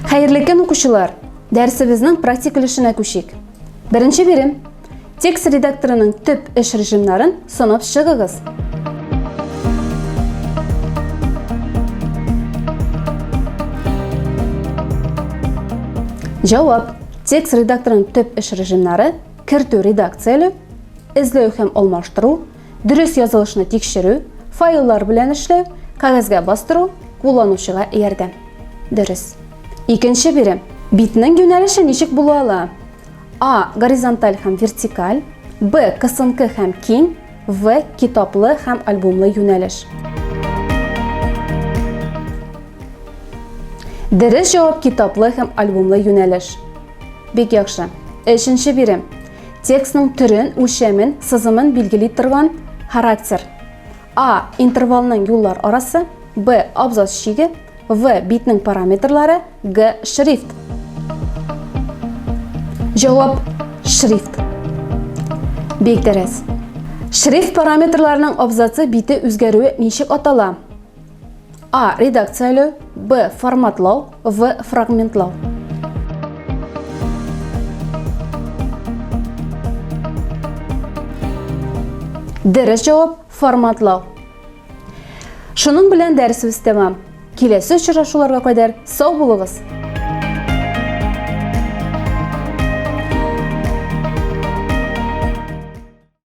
Xayrli kun o'quvchilar, darsimizning praktikalashine ko'shik. Birinchi birim tekst redaktorining tip ish rejimlarini sanab chiqig'iz. Javob: tekst redaktorining tip ish rejimlari kirituv redaksiyalash, izlov ham almashtiruv, durust yozilishini tekshiruv, fayllar bilan ishlash, qog'ozga bostiruv, qo'llanuvchiga yordam. Durust. Ikkinchi birim bitning yo'nalishi nechik bo'la oladi? A. Gorizontal ham vertikal, B. Qisinqi ham keng, V. Kitobli ham albomli yo'nalish. Durust javob kitobli ham albomli yo'nalish. Bek yaxshi. Uchinchi birim tekstning turin, o'lchamin, sizimin belgilay turgan xarakter. A. Intervalning yo'llar orasi, B. Abzas shigi, V. Bitning parametrlari, G. Shrift. Javob: shrift. Bekdaras. Shrift parametrlarining abzasi biti o'zgaruvi nechik ataladi? A. Redaksiyalash, B. Formatlash, V. Fragmentlash. Durust javob formatlash. Shuning bilan darsimiz tamom. Kelasi uchrashuvlarga qadar sog' bo'linglar.